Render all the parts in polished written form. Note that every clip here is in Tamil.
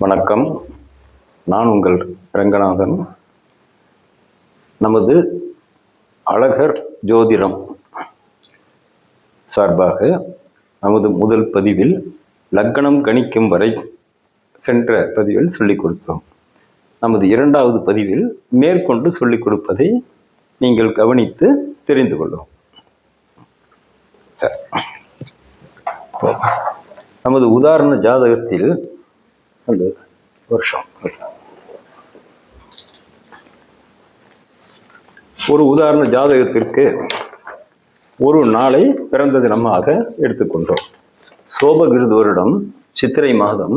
வணக்கம். நான் உங்கள் ரங்கநாதன். நமது அழகர் ஜோதிடம் சார்பாக நமது முதல் பதிவில் லக்னம் கணிக்கும் வரை சென்ற பதிவில் சொல்லிக் கொடுத்தோம். நமது இரண்டாவது பதிவில் மேற்கொண்டு சொல்லிக் கொடுப்பதை நீங்கள் கவனித்து தெரிந்து கொள்ளும். சரி, நமது உதாரண ஜாதகத்தில் வருஷம் ஒரு உதாரண ஜாதகத்திற்கு ஒரு நாளை பிறந்த தினமாக எடுத்துக்கொண்டோம். சோபகிருது வருடம் சித்திரை மாதம்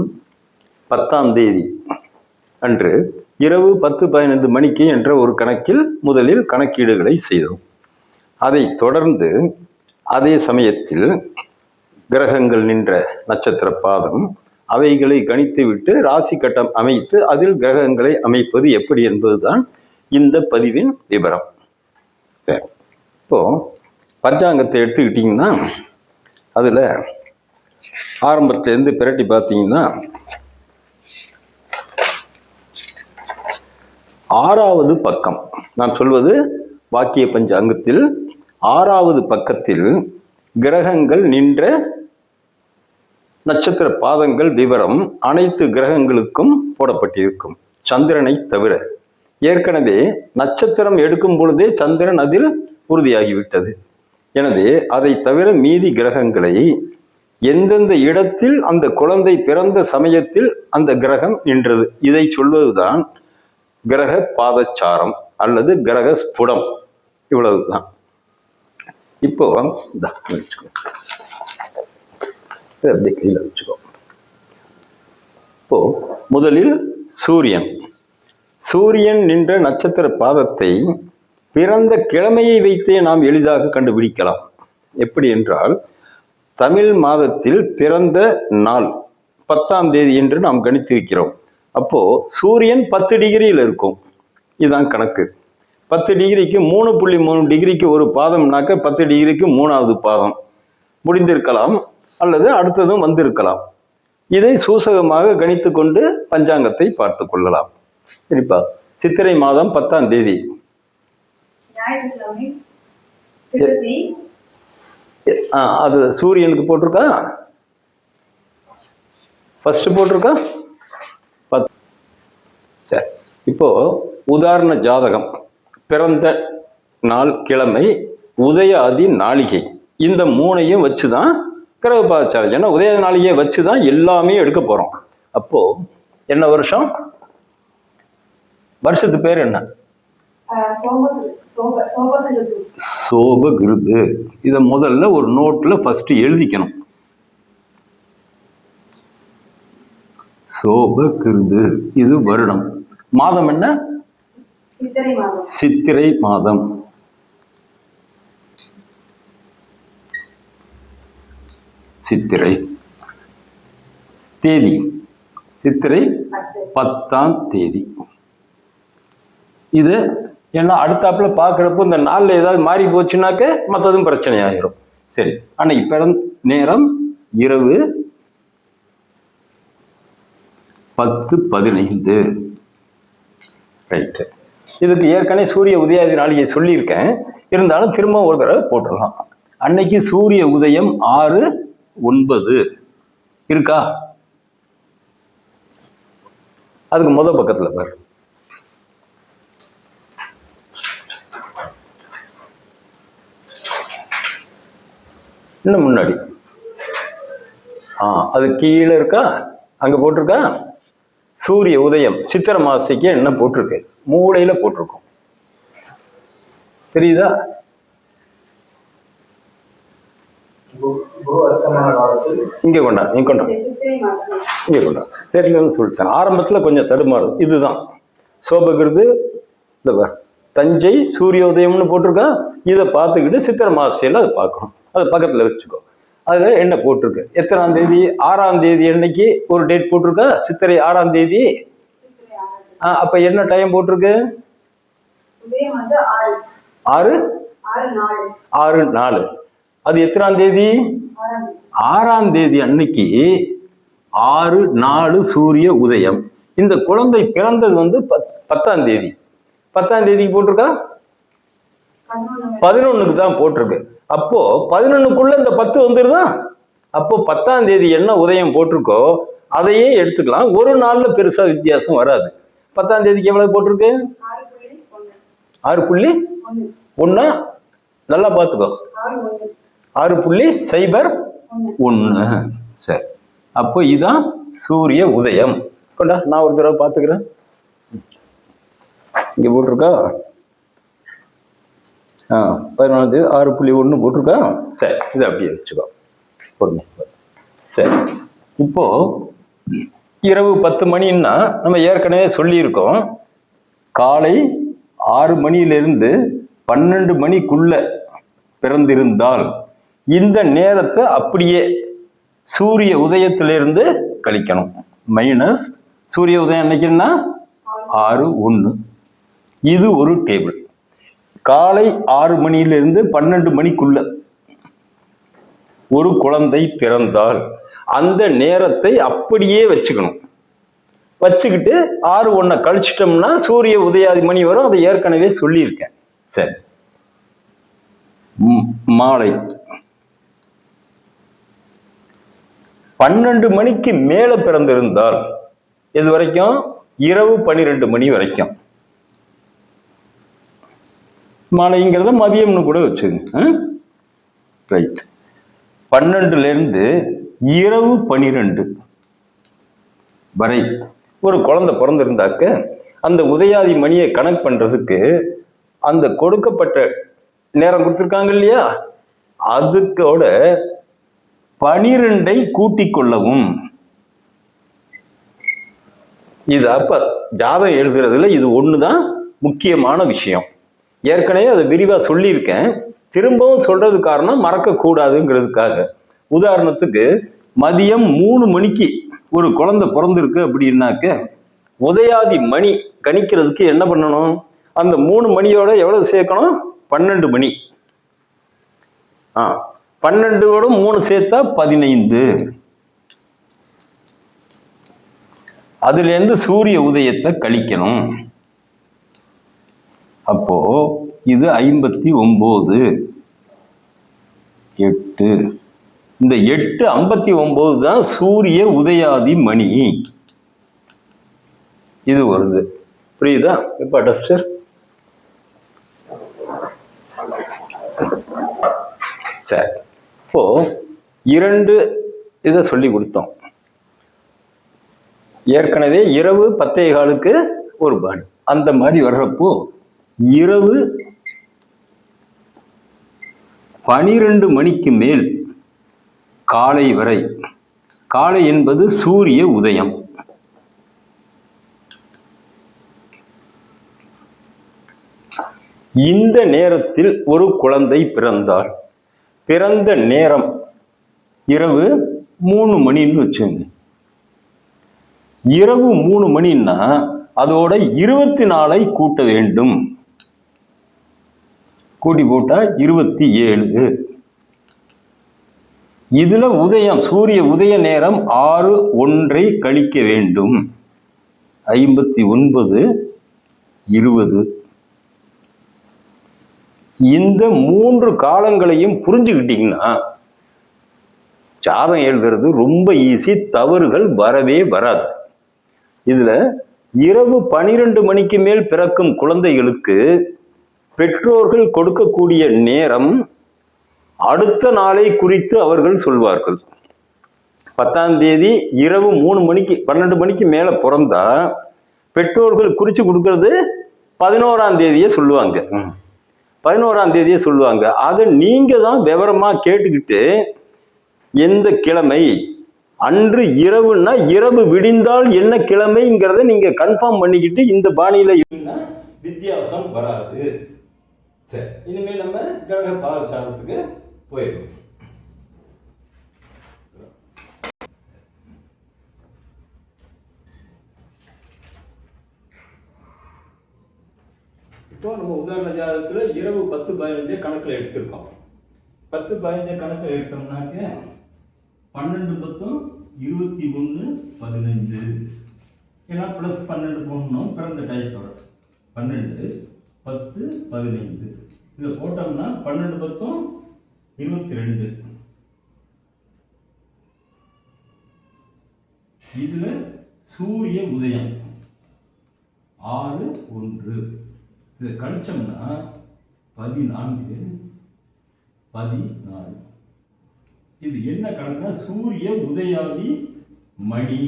10ஆம் தேதி அன்று இரவு 10:15 மணிக்கு என்ற ஒரு கணக்கில் முதலில் கணக்கீடுகளை செய்தோம். அதை தொடர்ந்து அதே சமயத்தில் கிரகங்கள் நின்ற நட்சத்திர பாதம் அவைகளை கணித்து விட்டு ராசி கட்டம் அமைத்து அதில் கிரகங்களை அமைப்பது எப்படி என்பதுதான் இந்த பதிவின் விவரம். சரி, இப்போ பஞ்சாங்கத்தை எடுத்துக்கிட்டிங்கன்னா அதில் ஆரம்பத்திலேருந்து பிரட்டி பார்த்தீங்கன்னா 6வது பக்கம், நான் சொல்வது வாக்கிய பஞ்சாங்கத்தில் 6வது பக்கத்தில் கிரகங்கள் நின்ற நட்சத்திர பாதங்கள் விவரம் அனைத்து கிரகங்களுக்கும் போடப்பட்டிருக்கும், சந்திரனை தவிர. ஏற்கனவே நட்சத்திரம் எடுக்கும் பொழுதே சந்திரன் அதில் உறுதியாகிவிட்டது. எனவே அதை தவிர மீதி கிரகங்களை எந்தெந்த இடத்தில் அந்த குழந்தை பிறந்த சமயத்தில் அந்த கிரகம் நின்றது, இதை சொல்வதுதான் கிரக பாதச்சாரம் அல்லது கிரக ஸ்புடம். இவ்வளவுதான். இப்போ அப்படி கையில் வச்சுக்கோ. இப்போ முதலில் சூரியன் நின்ற நட்சத்திர பாதத்தை பிறந்த கிழமையை வைத்தே நாம் எளிதாக கண்டுபிடிக்கலாம். எப்படி என்றால், தமிழ் மாதத்தில் பிறந்த நாள் 10ஆம் தேதி என்று நாம் கணித்திருக்கிறோம். அப்போ சூரியன் 10 டிகிரியில் இருக்கும். இதுதான் கணக்கு. 10 டிகிரிக்கு 3.3 டிகிரிக்கு ஒரு பாதம்னாக்க 10 டிகிரிக்கு 3வது பாதம் முடிந்திருக்கலாம், அல்லது அடுத்ததும் வந்திருக்கலாம். இதை சூசகமாக கணித்து கொண்டு பஞ்சாங்கத்தை பார்த்து கொள்ளலாம். சரிப்பா, சித்திரை மாதம் 10ஆம் தேதி அது சூரியனுக்கு போட்டிருக்கா, ஃபர்ஸ்ட் போட்டிருக்கா. சரி, இப்போ உதாரண ஜாதகம், பிறந்த நாள், கிழமை, உதய ஆதி நாளிகை, இந்த 3ஐயும் வச்சுதான் கிரக பாதச்சாரம். ஏன்னா உதய நாளிகையை வச்சுதான் எல்லாமே எடுக்க போறோம். அப்போ என்ன வருஷம், வருஷத்து பேர் என்ன? சோபகிருது. இத முதல்ல ஒரு நோட்ல ஃபர்ஸ்ட் எழுதிக்கணும். சோபகிருது, இது வருடம். மாதம் என்ன? சித்திரை மாதம். சித்திரை. தேதி சித்திரை 10ஆம் தேதி. இது ஏன்னா அடுத்தாப்புல பார்க்குறப்போ இந்த நாளில் ஏதாவது மாறி போச்சுனாக்க மற்றதும் பிரச்சனை ஆகிரும். சரி, அன்னைக்கு பிறந்த நேரம் இரவு 10:15. ரைட்டு. இதுக்கு ஏற்கனவே சூரிய உதயாதி நாளிகை சொல்லியிருக்கேன், இருந்தாலும் திரும்ப ஒரு தடவை போட்டுடலாம். அன்னைக்கு சூரிய உதயம் 6:09 இருக்கா? அதுக்கு முதல் பக்கத்துல பாரு. இன்னும் முன்னாடி அது கீழே இருக்கா, அங்க போட்டிருக்கா. சூரிய உதயம் சித்திரை மாசிக்கு என்ன போட்டிருக்கு, மூளையில போட்டிருக்கோம். தெரியுதா? இங்க கொண்டா, இங்க கொண்டா, இங்க கொண்டா. தெரியலன்னு சொல்லிட்டேன். ஆரம்பத்துல கொஞ்சம் தடுமாறும். இதுதான் சோபகிருது. தஞ்சை சூரிய உதயம்னு போட்டிருக்கா. இதை பார்த்துக்கிட்டு சித்திரை மாசையில அதை பார்க்கணும். அதை பக்கத்துல வச்சுக்கோ. அதுல என்ன போட்டிருக்கு, எத்தனாம் தேதி? 6ஆம் தேதி அன்னைக்கு ஒரு டேட் போட்டிருக்கா, சித்திரை 6ஆம் தேதி. அப்ப என்ன டைம் போட்டிருக்கு? 6:04. அது எத்தனாம் தேதி? 6ஆம் தேதி அன்னைக்கு 6/4 சூரிய உதயம். இந்த குழந்தை பிறந்தது வந்து 10ஆம் தேதி. 10ஆம் தேதிக்கு போட்டிருக்கா? 11க்கு தான் போட்டிருக்கு. அப்போ 11க்குள்ள இந்த 10 வந்துருதா? அப்போ 10ஆம் தேதி என்ன உதயம் போட்டிருக்கோ அதையே எடுத்துக்கலாம். ஒரு நாள்ல பெருசா வித்தியாசம் வராது. 10ஆம் தேதிக்கு எவ்வளவு போட்டிருக்கு? 6.1. நல்லா பார்த்துக்கோ. 6.01. சரி, அப்போ இதுதான் சூரிய உதயம். கொண்டா, நான் ஒரு தடவை பார்த்துக்கிறேன். இங்க போட்டிருக்கா? 14 6.1 போட்டிருக்கா? சரி, இது அப்படியே வச்சுக்கோ. சரி, இப்போ இரவு 10 மணின்னா நம்ம ஏற்கனவே சொல்லியிருக்கோம், காலை 6 மணியிலிருந்து 12 மணிக்குள்ள பிறந்திருந்தால் இந்த நேரத்தை அப்படியே சூரிய உதயத்திலிருந்து கழிக்கணும். மைனஸ் சூரிய உதயம் என்னைக்குன்னா 6/1. இது ஒரு டேபிள். காலை 6 மணியிலிருந்து 12 மணிக்குள்ள ஒரு குழந்தை பிறந்தால் அந்த நேரத்தை அப்படியே வச்சுக்கணும். வச்சுக்கிட்டு 6/1 கழிச்சிட்டோம்னா சூரிய உதயாதி மணி வரும். அதை ஏற்கனவே சொல்லியிருக்கேன். சரி, மாலை 12 மணிக்கு மேல பிறந்திருந்தால் இது வரைக்கும் இரவு 12 மணி வரைக்கும், மாலைங்கிறத மதியம்னு கூட வச்சுங்க. ரைட். 12ல இருந்து இரவு 12 வரை ஒரு குழந்தை பிறந்திருந்தாக்க அந்த உதயாதி மணியை கணக்கு பண்றதுக்கு அந்த கொடுக்கப்பட்ட நேரம் கொடுத்துருக்காங்க இல்லையா, அதுக்கோட 12ஐ கூட்டிக் கொள்ளவும். இது அப்ப ஜாதகம் எழுதுறதுல இது ஒண்ணுதான் முக்கியமான விஷயம். ஏற்கனவே அதை விரிவா சொல்லியிருக்கேன். திரும்பவும் சொல்றது காரணம் மறக்க கூடாதுங்கிறதுக்காக. உதாரணத்துக்கு மதியம் 3 மணிக்கு ஒரு குழந்தை பிறந்திருக்கு அப்படின்னாக்க உதயாதி மணி கணிக்கிறதுக்கு என்ன பண்ணணும்? அந்த 3 மணியோட எவ்வளவு சேர்க்கணும்? 12 மணி. 12ஓட 3 சேர்த்தா 15. அதுல இருந்து சூரிய உதயத்தை கழிக்கணும். அப்போ இது 59. 8. இந்த 8:59 தான் சூரிய உதயாதி மணி. இது வருது. புரியுதா? இப்ப டஸ்டர் சரி, இப்போ 2 இதை சொல்லி கொடுத்தோம். ஏற்கனவே இரவு 10:15க்கு ஒரு பாணி. அந்த மாதிரி வர்றப்போ இரவு 12 மணிக்கு மேல் காலை வரை, காலை என்பது சூரிய உதயம். இந்த நேரத்தில் ஒரு குழந்தை பிறந்தால் பிறந்த நேரம் இரவு 3 மணின்னு வச்சுங்க. இரவு 3 மணின்னா அதோட 24ஐ கூட்ட வேண்டும். கூட்டி போட்டா 27. இதுல உதயம் சூரிய உதய நேரம் 6:1 கழிக்க வேண்டும். 59, 20. இந்த 3 காலங்களையும் புரிஞ்சுக்கிட்டீங்கன்னா ஜாதகம் எழுதுறது ரொம்ப ஈஸி. தவறுகள் வரவே வராது. இதுல இரவு 12 மணிக்கு மேல் பிறக்கும் குழந்தைகளுக்கு பெற்றோர்கள் கொடுக்கக்கூடிய நேரம் அடுத்த நாளை குறித்து அவர்கள் சொல்வார்கள். 10ஆம் தேதி இரவு 3 மணிக்கு 12 மணிக்கு மேல பிறந்தா பெற்றோர்கள் குறிச்சு கொடுக்கறது 11ஆம் தேதியே சொல்லுவாங்க. 11ஆம் தேதியே சொல்லுவாங்க. அதை நீங்க தான் விவரமா கேட்டுக்கிட்டு எந்த கிழமை அன்று இரவுன்னா இரவு விடிந்தால் என்ன கிழமைங்கிறத நீங்க கன்ஃபார்ம் பண்ணிக்கிட்டு இந்த பாணியில வித்தியாசம் வராது. சரி, இனிமேல் நம்ம கிரக பாதசாரத்துக்கு போயிடும். இப்போ நம்ம உதாரண ஜாதகத்துல இரவு 10-15 கணக்குல எடுத்திருக்கோம். 10-15 கணக்குல எடுத்தோம்னாக்க 12 10 21 5 ஏன்னா ப்ளஸ் 12 போடணும் பிறந்த டயத்தோட 12 10 15 இதை போட்டோம்னா 12 10 22. இதுல சூரிய உதயம் 6 1 இதை கழிச்சோம்னா 14 14. இது என்ன கணக்குனா சூரிய உதயாதி மணி.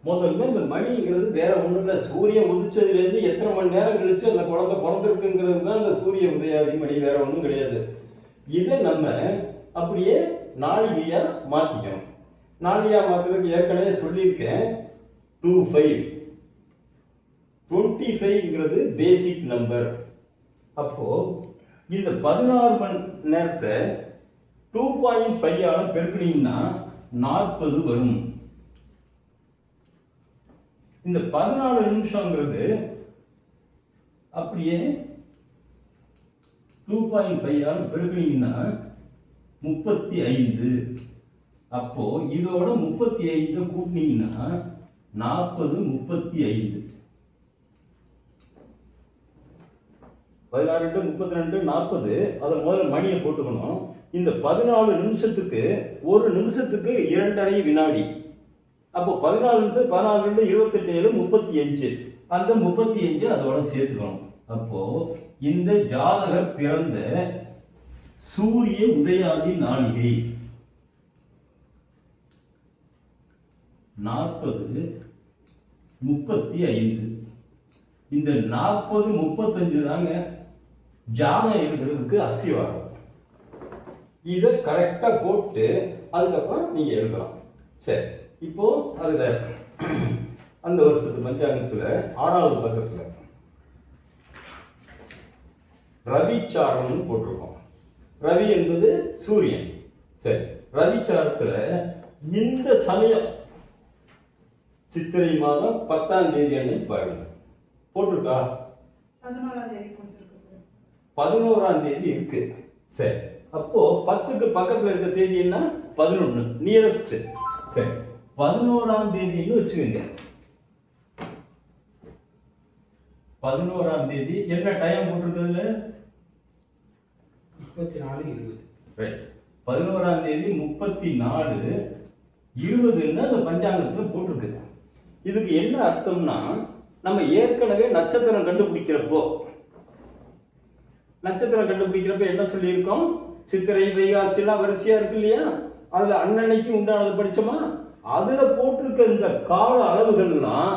முதல்ல இந்த மணிங்கிறது வேற ஒன்றும் இல்லை, சூரியன் உதிச்சதுலேருந்து எத்தனை மணி நேரம் கழிச்சு அந்த குழந்தை பிறந்திருக்குங்கிறது தான் இந்த சூரிய உதயாதி மணி, வேற ஒன்றும் கிடையாது. இதை நம்ம அப்படியே நாளிகையா மாற்றிக்கணும். நாளிகையா மாற்றுறதுக்கு ஏற்கனவே சொல்லியிருக்கேன். 25 25ங்கிறது பேசிக் நம்பர். அப்போ இந்த 16 மணி நேரத்தை 2.5 பெருக்கினீங்கன்னா 40 வரும். இந்த 14 நிமிஷங்கிறது அப்படியே 2.5 பெருக்கினீங்கன்னா 35. அப்போ இதோட 35 கூட்டினீங்கன்னா 40 35. 16 32 40. அதை முதல்ல மணியை போட்டுக்கணும். இந்த 14 நிமிஷத்துக்கு ஒரு நிமிஷத்துக்கு 2.5 வினாடி. அப்போ 14 நிமிஷம் 14 28 35. அந்த 35 அதோட சேர்த்துக்கணும். அப்போ இந்த ஜாதகர் பிறந்த சூரிய உதயாதி நாளிகை 40 35. இந்த 40 35 தாங்க ஜாதகம் எழுதுறதுக்கு அசிவாரம். இதை கரெக்டாக போட்டு அதுக்கப்புறம் நீங்கள் எழுதலாம். சரி, இப்போ அதில் அந்த வருஷத்து பஞ்சாங்கத்தில் 6வது பக்கத்தில் ரவிச்சாரம்னு போட்டிருக்கோம். ரவி என்பது சூரியன். சரி, ரவிச்சாரத்தில் இந்த சமயம் சித்திரை மாதம் 10ஆம் தேதி அன்னைக்கு பாருங்க போட்டிருக்கா. 11ஆம் தேதி இருக்கு. சரி, அப்போ 10க்கு பக்கத்தில் இருக்க தேதி என்ன? 11 நியரஸ்ட். சரி, 11ஆம் தேதின்னு வச்சுக்கோங்க. 11ஆம் தேதி என்ன டைம் போட்டிருக்கிறதுல? 34:20. ரைட், 11ஆம் தேதி 34 20ன்னு அந்த பஞ்சாங்கத்தில் போட்டிருக்கு. இதுக்கு என்ன அர்த்தம்னா, நம்ம ஏற்கனவே நட்சத்திரம் கண்டுபிடிக்கிறப்போ என்ன சொல்லியிருக்கோம்? சித்திரை வைகாசிலாம் வரிசையா இருக்கு இல்லையா? அதுல அன்னன்னைக்கு உண்டானது படிச்சோமா? அதுல போட்டிருக்க இந்த கால அளவுகள்லாம்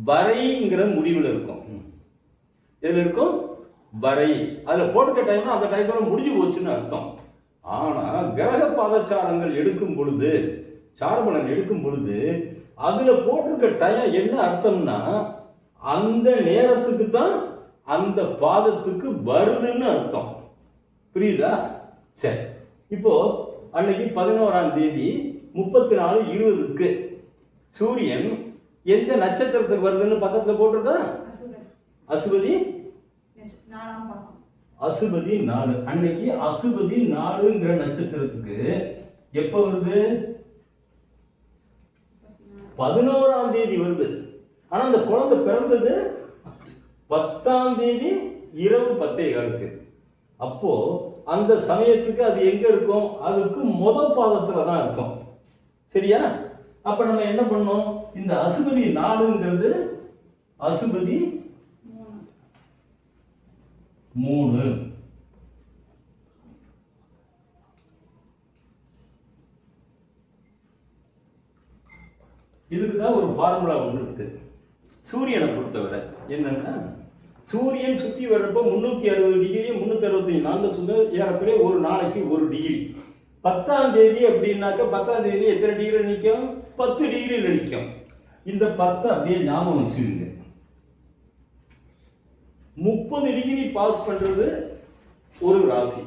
வரைங்கிற முடிவில் இருக்கும். எதுல இருக்கும்? வரை. அதுல போட்டிருக்க டைம் அந்த டைத்தோட முடிஞ்சு போச்சுன்னு அர்த்தம். ஆனா கிரக பாதச்சாரங்கள் எடுக்கும் பொழுது, சார்பலன் எடுக்கும் பொழுது அதுல போட்டிருக்க டைம் என்ன அர்த்தம்னா, அந்த நேரத்துக்கு தான் அந்த பாதத்துக்கு வருதுன்னு அர்த்தம். புரியுதா? சரி, இப்போ அன்னைக்கு 11ஆம் தேதி 34:20க்கு சூரியன் எந்த நட்சத்திரத்துக்கு வருதுன்னு பக்கத்துல போட்டிருக்கா? அசுபதி 4. அன்னைக்கு அசுபதி 4ங்கிற நட்சத்திரத்துக்கு எப்ப வருது? 11ஆம் தேதி வருது. ஆனா அந்த குழந்தை பிறந்தது 10ஆம் தேதி இரவு 10:15. அப்போ அந்த சமயத்துக்கு அது எங்க இருக்கும்? அதுக்கு முதல் பாதத்துல தான் இருக்கும். சரியா? அப்ப நம்ம என்ன பண்ணோம்? இந்த அசுபதி 4ங்கிறது அசுபதி 3. இதுக்குதான் ஒரு ஃபார்முலா ஒன்று இருக்கு. சூரியனை பொறுத்தவரை என்னன்னா, சூரியன் சுற்றி வர்றப்போ 360 டிகிரி 365 நாளில் சுத்த ஏறக்குறைய ஒரு நாளைக்கு 1 டிகிரி. 10ஆம் தேதி அப்படின்னாக்க 10ஆம் தேதி எத்தனை டிகிரி நிற்கும்? 10 டிகிரியில் நிற்கும். இந்த 10 அப்படியே ஞாபகம் வச்சுக்கோங்க. 30 டிகிரி பாஸ் பண்றது ஒரு ராசி.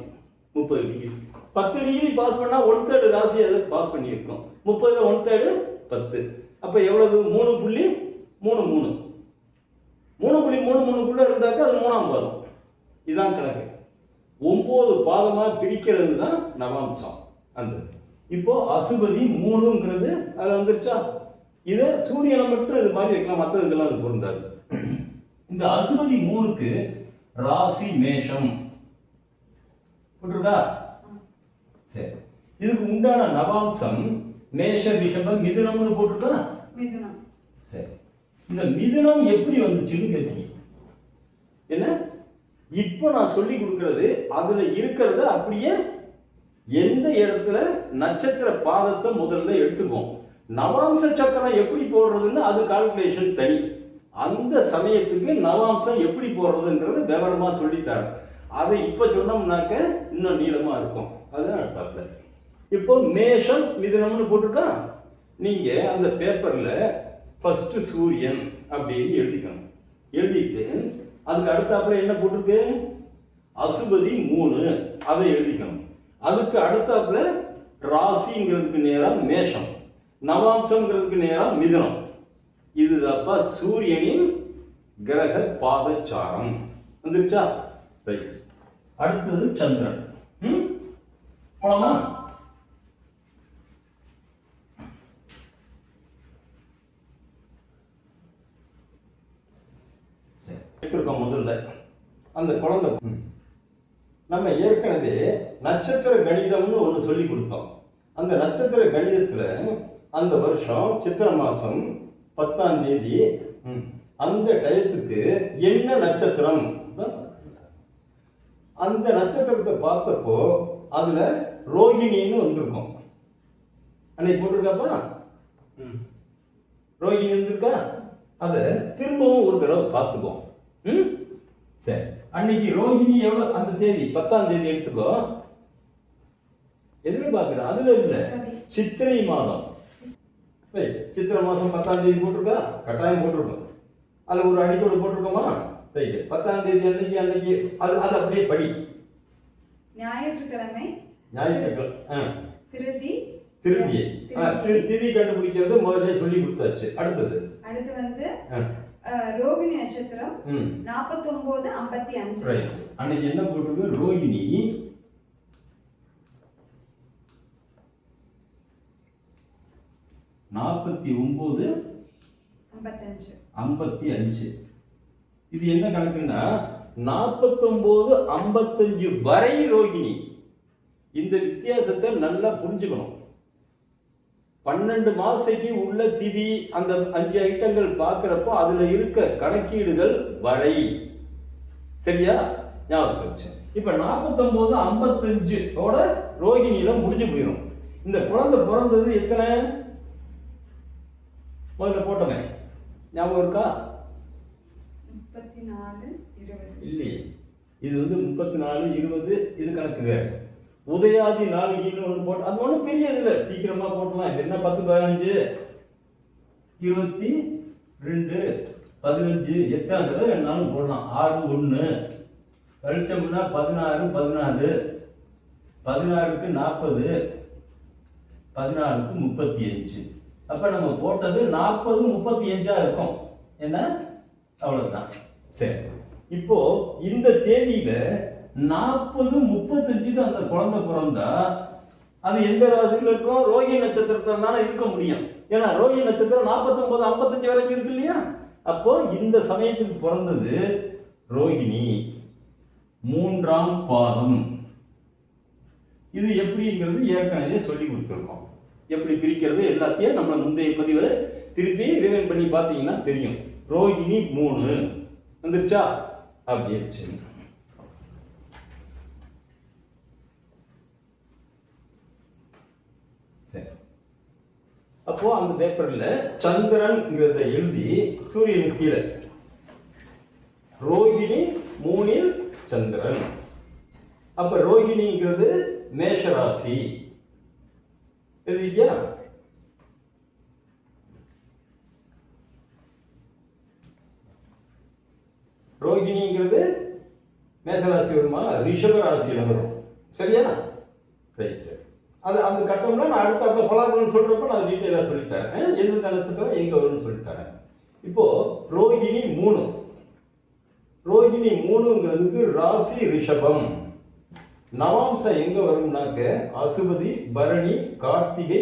30 டிகிரி 10 டிகிரி பாஸ் பண்ணா 1/3 ராசி அதை பாஸ் பண்ணியிருக்கோம். 30ல் 1/3 10. அப்ப எவ்வளவு? 3.33. 3.33க்குள்ள இருந்தாக்க அது 3ஆம் பாதம். இதுதான் கணக்கு. 9 பாதமா பிரிக்கிறது தான் நவாம்சம். அந்த இப்போ அசுபதி 3ங்கிறது அதில் வந்துருச்சா? இதை சூரியனை மட்டும் இது மாதிரி வைக்கலாம், மற்றதுக்கெல்லாம் அது பொருந்தாது. இந்த அசுபதி 3க்கு ராசி மேஷம் போட்டிருக்கா? சரி, இதுக்கு உண்டான நவாம்சம் மேஷ ரிஷபம் மிதுனம்னு போட்டிருக்கா? மிதுனம். சரி, இந்த மிதுனம் எப்படி வந்துச்சுன்னு கேட்டீங்க. என்ன இப்போ நான் சொல்லி கொடுக்கறது அதுல இருக்கிறத அப்படியே எந்த இடத்துல நட்சத்திர பாதத்தை முதல்ல எடுத்துக்குவோம். நவாம்ச சக்கரம் எப்படி போடுறதுன்னு அது கால்குலேஷன் தனி. அந்த சமயத்துக்கு நவாம்சம் எப்படி போடுறதுங்கிறது விவரமா சொல்லித்தாரு. அதை இப்ப சொன்னோம்னாக்க இன்னும் நீளமா இருக்கும். அதுதான் அடுத்தாப்புல. இப்போ மேஷம் மிதுனம்னு போட்டிருக்கா? நீங்க அந்த பேப்பர்ல ஃபர்ஸ்ட் சூரியன் அப்படின்னு எழுதிக்கணும். எழுதிட்டு அதுக்கு அடுத்தாப்புல என்ன போட்டிருக்கு? அசுபதி 3 அதை எழுதிக்கணும். அதுக்கு அடுத்தாப்புல ராசிங்கிறதுக்கு நேரம் மேஷம், நவாம்சங்கிறதுக்கு நேரம் மிதுனம். இதுதாப்பா சூரியனின் கிரக பாதச்சாரம். வந்துருச்சா? ரைட். அடுத்தது சந்திரன். போலாமா? எடுத்திருக்கோம். முதல்ல அந்த குழந்தை நம்ம ஏற்கனவே நட்சத்திர கணிதம்னு ஒன்று சொல்லி கொடுத்தோம். அந்த நட்சத்திர கணிதத்தில் அந்த வருஷம் சித்திரை மாதம் 10ஆம் தேதி அந்த டயத்துக்கு என்ன நட்சத்திரம், அந்த நட்சத்திரத்தை பார்த்தப்போ அதுல ரோகிணின்னு வந்திருக்கும். அன்னைக்கு போட்டிருக்காப்பா? ரோகிணி வந்திருக்கா? அதை திரும்பவும் ஒரு தடவை பார்த்துக்கோ. சரி, அன்னைக்கு ரோஹிணி எவ்வளவு? அந்த தேதி 10ஆம் தேதி எடுத்துக்கோ. எதுல பாக்குற? அதுல இல்ல, சித்திரை மாதம். சித்திரை மாதம் 10ஆம் தேதி போட்டிருக்கா? கட்டாயம் போட்டிருக்கோம். அதுல ஒரு அடிக்கோடு போட்டிருக்கோமா? ரைட்டு. 10ஆம் தேதி அன்னைக்கு அது அது அப்படியே படி. ஞாயிற்றுக்கிழமை திதி கண்டுபிடிக்கிறது முதல்ல சொல்லி கொடுத்தாச்சு. அடுத்து வந்து ரோகிணி நட்சத்திரம் 49:55. அன்னைக்கு என்ன போட்டிருக்கு? ரோகிணி 49:55. இது என்ன கணக்குன்னா 49:55 வரை ரோகிணி. இந்த வித்தியாசத்தை நல்லா புரிஞ்சுக்கணும். 12 மாசைக்கு உள்ள திதி அந்த 5 ஐட்டங்கள் பார்க்கிறப்போ அதுல இருக்க கணக்கீடுகள் வரை. சரியா? ஞாபகம் வச்சு. இப்ப 49:55 ரோகிணியில முடிஞ்சு போயிடும். இந்த குழந்தை பிறந்தது எத்தனை? முதல்ல போட்டோமே ஞாபகம் இருக்கா? 34:20. இல்லையே, இது வந்து 34:20. இது கணக்கு வேற. உதயாதி நாளிகைன்னு ஒன்று போட்டு அது ஒன்றும் பெரியது இல்லை, சீக்கிரமா போட்டலாம். இது என்ன 10, 15, 22, 15 எத்தனை நாளும் போடலாம். 6, 1 கழிச்சோம்னா 16, 14, 16க்கு 40, 16க்கு 35. அப்ப நம்ம போட்டது 40, 35 இருக்கும். என்ன? அவ்வளவுதான். சரி, இப்போ இந்த தேதியில 40, 35க்கு அந்த குழந்தை பிறந்தா அது எந்த ராசியில் இருக்கும்? ரோகிணி நட்சத்திரத்தில் தானே இருக்க முடியும். ஏன்னா ரோகிணி நட்சத்திரம் 49, 55 வரைக்கும் இருக்கு இல்லையா? அப்போ இந்த சமயத்துக்கு பிறந்தது ரோகிணி 3ஆம் பாதம். இது எப்படிங்கிறது ஏற்கனவே சொல்லி கொடுத்துருக்கோம். எப்படி பிரிக்கிறது எல்லாத்தையும் நம்ம முந்தைய பதிவை திருப்பி ரிவைண்ட் பண்ணி பார்த்தீங்கன்னா தெரியும். ரோகிணி 3 வந்துருச்சா? அப்படியே சரி. அப்போ அந்த பேப்பர்ல சந்திரன்ங்கிறத எழுதி சூரியனுக்கு கீழே ரோகிணி 3இல் சந்திரன். அப்ப ரோகிணிங்கிறது மேஷராசி எழுதிக்கியா? ரோகிணிங்கிறது மேஷராசி வருமா? ரிஷப ராசியில வரும். சரியா? ரைட். அது அந்த கட்டம்னா நான் அடுத்த பலாபலன் சொல்றப்ப நான் டீட்டெயிலாக சொல்லித்தரேன். எந்தெந்த நட்சத்திரம் எங்க வரும்னு சொல்லித்தரேன். இப்போ ரோகிணி 3. ரோகிணி 3ங்கிறதுக்கு ராசி ரிஷபம். நவாம்சம் எங்க வரும்னாக்க அசுபதி, பரணி, கார்த்திகை,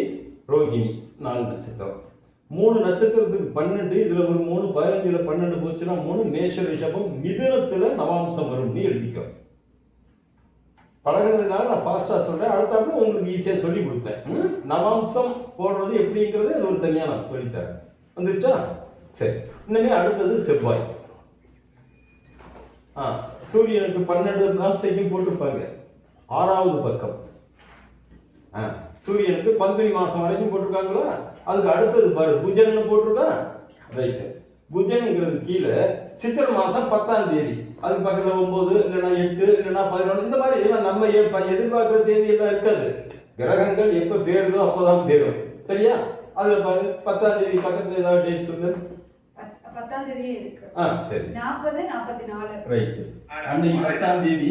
ரோகிணி 4 நட்சத்திரம். 3 நட்சத்திரத்துக்கு 12, இதுல ஒரு 3, 15ல 12 போச்சுன்னா 3, மேஷ ரிஷபம் மிதுனத்துல நவாம்சம் வரும்னு எழுதிக்கோ. பழகிறதுனால நான் ஃபாஸ்டா சொல்றேன், அடுத்தாப்புல உங்களுக்கு ஈஸியா சொல்லி கொடுப்பேன். நவாம்சம் போடுறது எப்படிங்கிறது அது ஒரு தனியா நான் சொல்லித்தரேன். வந்துருச்சா? சரி. இனிமே அடுத்தது செவ்வாய். சூரியனுக்கு 12 மாசத்தையும் போட்டிருப்பாங்க, 6வது பக்கம். சூரியனுக்கு பங்குனி மாசம் வரைக்கும் போட்டிருக்காங்களா? அதுக்கு அடுத்தது பாரு, புஜன் போட்டிருக்கா. ரைட்டு. புஜனுங்கிறது கீழே சித்திரை மாசம் 10ஆம் தேதி, அதுக்கு பக்கத்தில் 9 இல்லைன்னா 8 இல்லைன்னா 11, இந்த மாதிரி எல்லாம் நம்ம எதிர்பார்க்குற தேதி எல்லாம் இருக்காது. கிரகங்கள் எப்போ பேருதோ அப்போதான் பேரும். சரியா? அதுல பாரு 10ஆம் தேதி பக்கத்தில் ஏதாவது டேட் சொல்லு. 10ஆம் தேதியே இருக்கு. சரி. 40, 44. ரைட். அன்னைக்கு 10ஆம் தேதி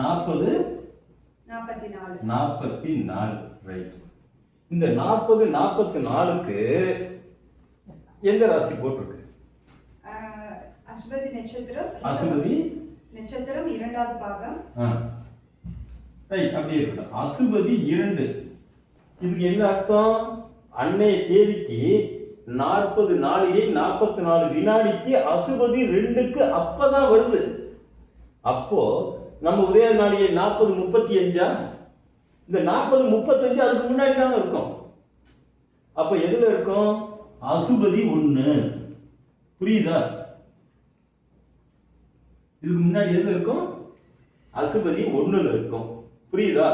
40, 44. ரைட். இந்த 40, 44க்கு எந்த ராசி போட்டிருக்கு? அஸ்வதி நட்சத்திரம். அசுபதி நட்சத்திரம் 2வது பாகம். ரைட், அப்படியே இருக்கு. அசுபதி 2. இதுக்கு என்ன அர்த்தம்? அன்னைய தேதிக்கு 40 நாளிகை 44 வினாடிக்கு அசுபதி 2க்கு அப்பதான் வருது. அப்போ நம்ம உதய நாளிகை 40, 35. இந்த 40, 35 அதுக்கு முன்னாடி தானே இருக்கும். அப்ப எதுல இருக்கும்? அசுபதி 1. புரியுதா? இதுக்கு முன்னாடி எதுல இருக்கும்? அசுபதி 1ல இருக்கும். புரியுதா?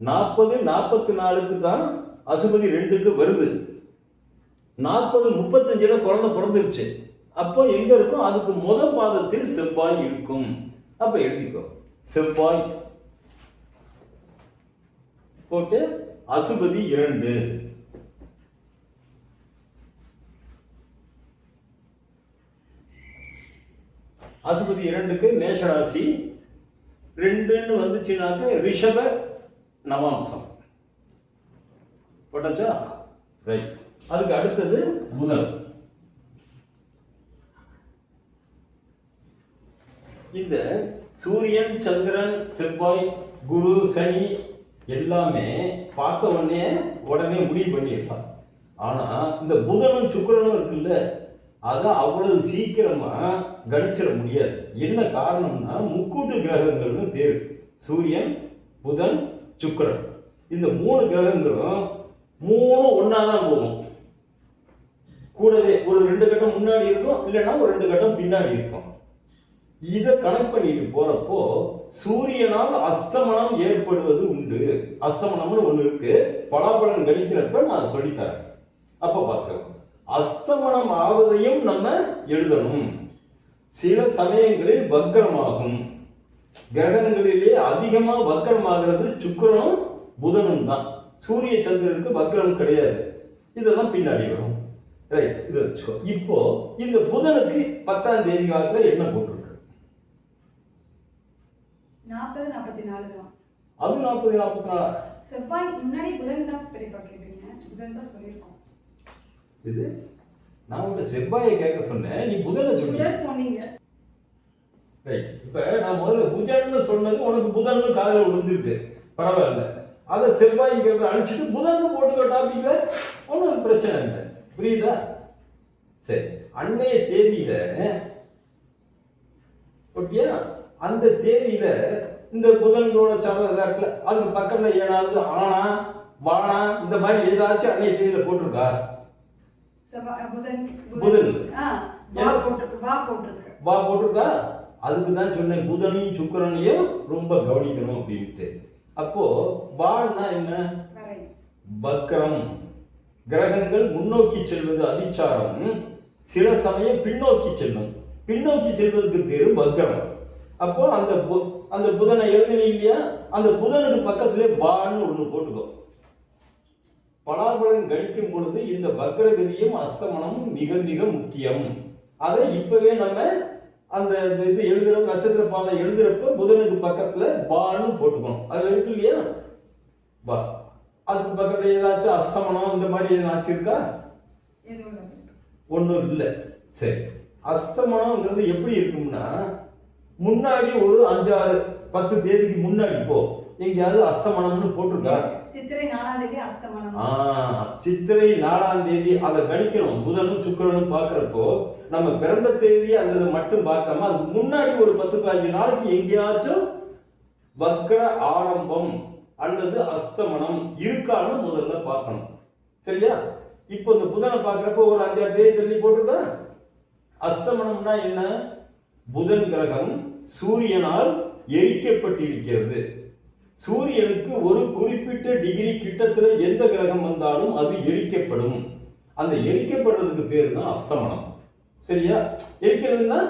40, 44க்கு தான் அசுபதி 2க்கு வருது. 40, 35ல குழந்தை பிறந்துருச்சு. அப்போ எங்க இருக்கும்? அதுக்கு முதல் பாதத்தில் செவ்வாய் இருக்கும். அப்ப எழுதிக்கோ, செவ்வாய் போட்டு அசுபதி 2. அசுபதி 2க்கு மேஷராசி 2ன்னு வந்துச்சுனாக்க ரிஷப நவாம்சம் போட்டாச்சா? ரைட். அதுக்கு அடுத்தது புதன். இந்த சூரியன், சந்திரன், செவ்வாய், குரு, சனி எல்லாமே பார்த்த உடனே முடிவு பண்ணியிருப்பான். ஆனா இந்த புதனும் சுக்கிரனும் இருக்குல்ல, அதை அவ்வளவு சீக்கிரமா கணிச்சிட முடியாது. என்ன காரணம்னா முக்கூட்டு கிரகங்கள்னு பேரு. சூரியன், புதன், சுக்கிரன், இந்த 3 கிரகங்களும் 3 ஒன்னாதான் போகும். கூடவே ஒரு 2 கட்டம் முன்னாடி இருக்கும், இல்லைன்னா ஒரு 2 கட்டம் பின்னாடி இருக்கும். இதை கணக்கு பண்ணிட்டு போறப்போ சூரியனால் அஸ்தமனம் ஏற்படுவது உண்டு. அஸ்தமனம்னு ஒண்ணு இருக்கு, பலாபலன் கணிக்கிறப்ப நான் சொல்லித்தரேன். அப்ப பார்க்கலாம். அஸ்தமனம் ஆவதையும் நம்ம எழுதணும். சில சமயங்களில் வக்கரமாகும். கிரகங்களிலே அதிகமா வக்கரமாகிறது சுக்கிரனும் புதனும் தான். சூரிய சந்திரனுக்கு வக்கரம் கிடையாது. இதெல்லாம் பின்னாடி வரும். ரைட், இதை வச்சுக்கோ. இப்போ இந்த புதனுக்கு 10ஆம் தேதி காலத்துல என்ன போட்டிருக்கு? 40, 44 தான். அது 40, 44. செவ்வாய் முன்னாடி புதன் தான் பெரியப்பா கேட்டீங்க. புதன் தான் சொல்லியிருக்கோம். இது நான் உங்க செவ்வாயை கேட்க சொன்னேன், நீ புதனை சொன்னீங்க. ரைட். இப்ப நான் முதல்ல புதன்னு சொன்னது உனக்கு புதன்னு காதல விழுந்துருக்கு, பரவாயில்ல. அதை செவ்வாய்ங்கிறத அழிச்சிட்டு புதன்னு போட்டுக்க டாபிக்ல ஒன்றும் பிரச்சனை இல்லை. புரியுதா? சரி. அன்னைய தேதியில ஓகேயா, அந்த தேதியில இந்த புதனோட சரம் இருக்குல்ல, அதுக்கு பக்கத்துல ஏதாவது ஆனா வானா இந்த மாதிரி ஏதாச்சும் அன்னைய தேதியில போட்டிருக்கா? வா போட்டிருக்கா. அதுக்கு தான் சொன்னேன் புதனையும் சுக்கிரனையும் ரொம்ப கவனிக்கணும் அப்படின்ட்டு. அப்போ வான்னா என்ன? வக்கரம். கிரகங்கள் முன்னோக்கி செல்வது அதிச்சாரம், சில சமயம் பின்னோக்கி செல்லும். பின்னோக்கி செல்வதற்கு பேரு வக்கரம். அப்போ அந்த புதனை எழுதினீங்க இல்லையா, அந்த புதனுக்கு பக்கத்திலே வான்னு ஒண்ணு போட்டுக்கோ. பலாபலன் கணிக்கும் பொழுது இந்த வக்ரகதியும் அஸ்தமனமும் மிக மிக முக்கியம். அதை இப்பவே நம்ம அந்த இது எழுதுற நட்சத்திர பாதை எழுதுறப்ப புதனுக்கு பக்கத்துல பான்னு போட்டுக்கணும். அதுல இருக்கு இல்லையா பா, அதுக்கு பக்கத்துல ஏதாச்சும் அஸ்தமனம் இந்த மாதிரி ஏதாச்சும் இருக்கா? ஒன்றும் இல்லை. சரி. அஸ்தமனம்ங்கிறது எப்படி இருக்கும்னா முன்னாடி ஒரு 5-6 10 தேதிக்கு முன்னாடி போ, எங்கேயாவது அஸ்தமனம்னு போட்டிருக்கா? சித்திரை 4ஆம் தேதி அஸ்தமனம். சித்திரை 4ஆம் தேதி அதை கணிக்கணும். புதனும் சுக்கிரனும் பார்க்குறப்போ நம்ம பிறந்த தேதி அந்த இதை மட்டும் பார்க்காம அதுக்கு முன்னாடி ஒரு 10-15 நாளைக்கு எங்கேயாச்சும் வக்ர ஆரம்பம் அல்லது அஸ்தமனம் இருக்கான்னு முதல்ல பார்க்கணும். சரியா? இப்போ இந்த புதனை பார்க்குறப்போ ஒரு 5-6 தேதி தள்ளி போட்டிருக்கா. அஸ்தமனம்னா என்ன? புதன் கிரகம் சூரியனால் எரிக்கப்பட்டிருக்கிறது. சூரியனுக்கு ஒரு குறிப்பிட்ட டிகிரி கிட்டத்துல எந்த கிரகம் வந்தாலும் அது எரிக்கப்படும். அந்த எரிக்கப்படுறதுக்கு பேர் தான் அஸ்தமனம். சரியா? எரிக்கிறதுனா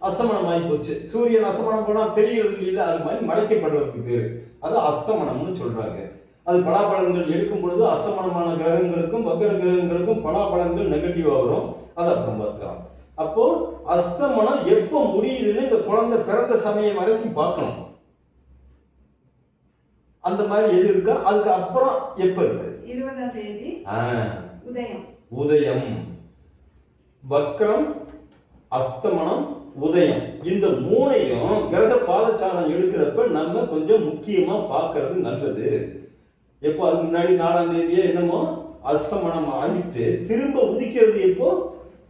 அஸ்தமனம் ஆகி போச்சு. சூரியன் அஸ்தமனம் போனா தெரிகிறது இல்லை, அது மாதிரி மறைக்கப்படுறதுக்கு பேரு. அது அஸ்தமனம்னு சொல்றாங்க. அது பலாபலன்கள் எடுக்கும் பொழுது அஸ்தமனமான கிரகங்களுக்கும் வக்ர கிரகங்களுக்கும் பலாபலன்கள் நெகட்டிவா வரும். அதை அப்புறம் பார்த்துக்கலாம். அப்போ அஸ்தமனம் எப்போ முடியுதுன்னு இந்த குழந்தை பிறந்த சமயம் வரைக்கும் பார்க்கணும். அந்த மாதிரி எது இருக்கா? அதுக்கு அப்புறம் எப்ப இருக்கு? 20ஆம் தேதி உதயம். உதயம், வக்ரம், அஸ்தமனம், உதயம், இந்த மூணையும் கிரக பாதச்சாரம் எடுக்கிறப்ப நம்ம கொஞ்சம் முக்கியமா பார்க்கறது நல்லது. எப்போ? அதுக்கு முன்னாடி 4ஆம் தேதியே என்னமோ அஸ்தமனம் ஆகிட்டு திரும்ப உதிக்கிறது எப்போ?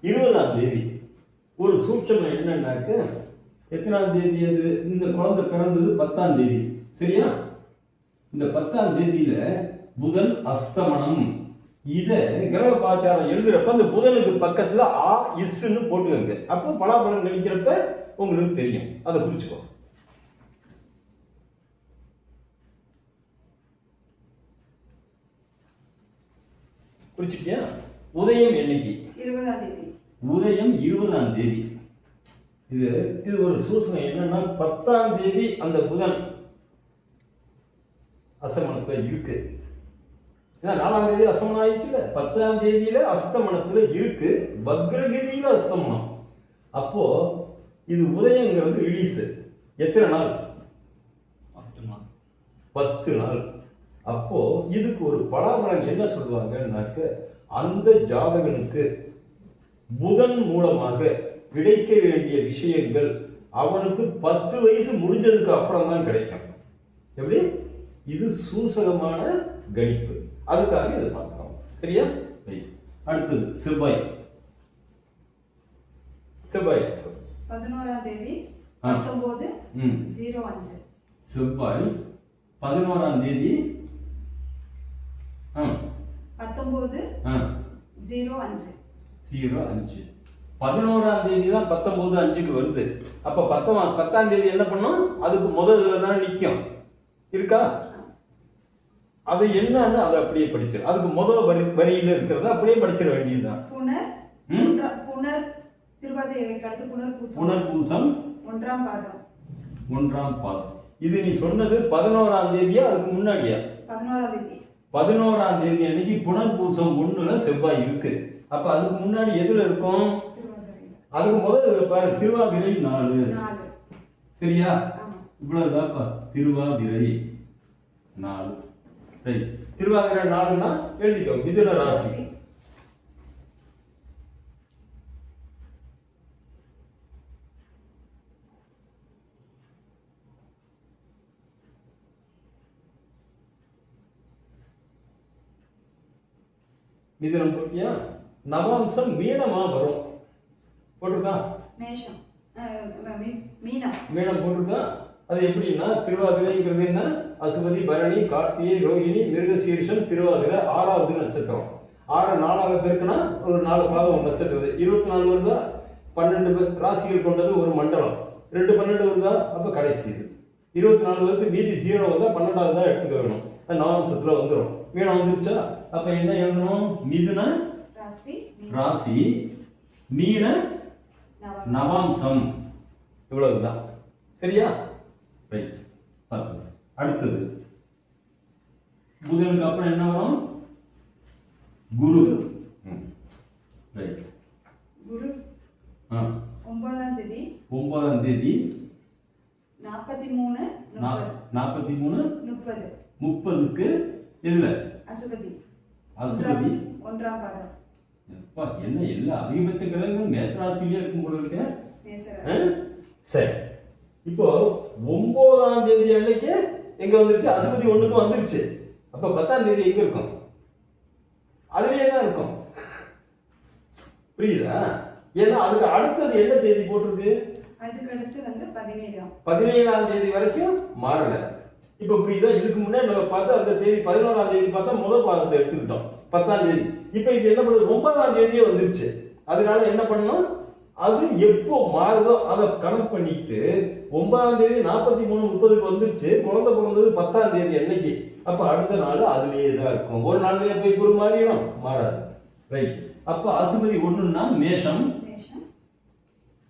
20ஆம் தேதி. ஒரு சூட்சமம் என்னன்னாக்க, எத்தனாம் தேதி அது? இந்த குழந்தை பிறந்தது 10ஆம் தேதி. சரியா? இந்த 10ஆம் தேதியில புதன் அஸ்தமனம். இத கிரக பாச்சாரம் எழுதுறப்ப அந்த புதனுக்கு பக்கத்துல ஆ இஸ்ன்னு போட்டுக்கங்க. அப்போ பலாபலன் கணிக்கிறப்ப உங்களுக்கு தெரியும். அதை குறிச்சுக்கோ. குறிச்சிட்டியா? உதயம் என்னைக்கு? 20ஆம் தேதி. உதயம் 20ஆம் தேதி. இது ஒரு சூசகம் என்னன்னா, 10ஆம் தேதி அந்த புதன் அஸ்தமனத்துல இருக்கு. ஏன்னா 4ஆம் தேதி அஸ்தமனம் ஆயிடுச்சுல, 10ஆம் தேதியில அஸ்தமனத்துல இருக்கு, வக்ரகதியில அஸ்தமனம். அப்போ இது உதயங்கிறது ரிலீஸ். எத்தனை நாள்? 10 நாள். அப்போ இதுக்கு ஒரு பலாபலன் என்ன சொல்லுவாங்கன்னாக்க, அந்த ஜாதகனுக்கு புதன் மூலமாக கிடைக்க வேண்டிய விஷயங்கள் அவனுக்கு 10 வயசு முடிஞ்சதுக்கு அப்புறம் தான் கிடைக்கும். எப்படி? இது சூசகமான கணிப்பு. அதுக்காக இதை பார்க்கலாம். சரியா? அடுத்தது செவ்வாய். செவ்வாய் 11ஆம் தேதி 19:05. செவ்வாய் 11ஆம் தேதி 19:05. 11ஆம் தேதி தான் 19:05க்கு வருது. அப்ப 10ஆம் தேதி என்ன பண்ணும்? அதுக்கு முதல்ல தான் நிற்கும். இருக்கா? அது என்னன்னு அதை அப்படியே படிச்சிரு. அதுக்கு முதல் வரியில இருக்கிறத அப்படியே படிச்சிட வேண்டியதுதான். புனர் திருவாதிரைக்கு அடுத்து புனர்பூசம். புனர்பூசம் 1ஆம் பாதம். 1ஆம் பாதம். இது நீ சொன்னது 11ஆம் தேதியா அதுக்கு முன்னாடியா? 11ஆம் தேதி. 11ஆம் தேதி அன்னைக்கு புனர்பூசம் 1ல செவ்வாய் இருக்கு. அப்ப அதுக்கு முன்னாடி எதுல இருக்கும்? அதுக்கு முதல்ல பாரு, திருவாதிரை 4. சரியா? இவ்வளவுதான்ப்பா திருவாதிரை 4. ரைட். திருவாதிரை 4னா எழுதிக்கோ, மிதுன ராசி. மிதுனம் போட்டியா? நவாம்சம் மீனமா வரும். போட்டிருக்கா? மேஷம் மீனம். மீனம் போட்டிருக்கா? அது எப்படின்னா, திருவாதிரைங்கிறது என்ன? அசுபதி, பரணி, கார்த்திகை, ரோஹிணி, மிருகசீரிஷம், திருவாதிரை 6வது நட்சத்திரம். 6 4ஆக பெருக்குனா ஒரு 4 பாதம் நட்சத்திரம். 24 வருதா? 12 ராசிகள் கொண்டது ஒரு மண்டலம். 2 12 வருதா? அப்ப கடைசி இது 24 வருது. மீதி 0 வந்தா 12வது தான் எடுத்துக்க வேணும். நவாம்சத்துல வந்துடும். மீனம் வந்துருச்சா? அப்ப என்ன எழுதணும்? மிதுன ராசி, மீன நவாம்சம். இவ்வளவுதான். சரியா? ரைட். அடுத்தது புதனுக்கு அப்புறம் என்ன வரும்? குரு. ரைட். குரு 9ஆம் தேதி 43 30க்கு எதுல? அசுபதி 1ஆம் பாதம். அப்பா, என்ன எல்லா அதிகபட்ச கிரகங்கள் மேஷராசியிலே இருக்கும் போல இருக்க. மேஷராசி. சரி, இப்போ 9ஆம் தேதி அன்னைக்கு எங்க வந்துருச்சு? அசுபதி 1க்கு வந்துருச்சு. அப்ப 10ஆம் தேதி எங்க இருக்கும்? அதுலயே தான் இருக்கும். புரியுதா? ஏன்னா அதுக்கு அடுத்தது என்ன தேதி போட்டிருக்கு? அதுக்கு அடுத்து வந்து 17ஆம் 17ஆம் தேதி வரைக்கும் மாறல. இப்ப புரியுதா? இதுக்கு முன்னாடி நம்ம பார்த்தா அந்த தேதி 11ஆம் தேதி பார்த்தா முதல் பாதத்தை எடுத்துக்கிட்டோம். 10ஆம் தேதி. இப்ப இது என்ன பண்ணுது? 9ஆம் தேதியே வந்துருச்சு. அதனால என்ன பண்ணணும்? அது எப்போ மாறுதோ அதை கணக்கு பண்ணிட்டு 9ஆம் தேதி 43 30க்கு வந்துருச்சு. குழந்தை பிறந்தது 10ஆம் தேதி அன்னைக்கு. அப்ப அடுத்த நாள் அதுலயே தான் இருக்கும். ஒரு நாள்லயே போய் குரு மாறிடும்? மாறாது. ரைட். அப்ப அசுபதி 1ன்னா மேஷம், மேஷம்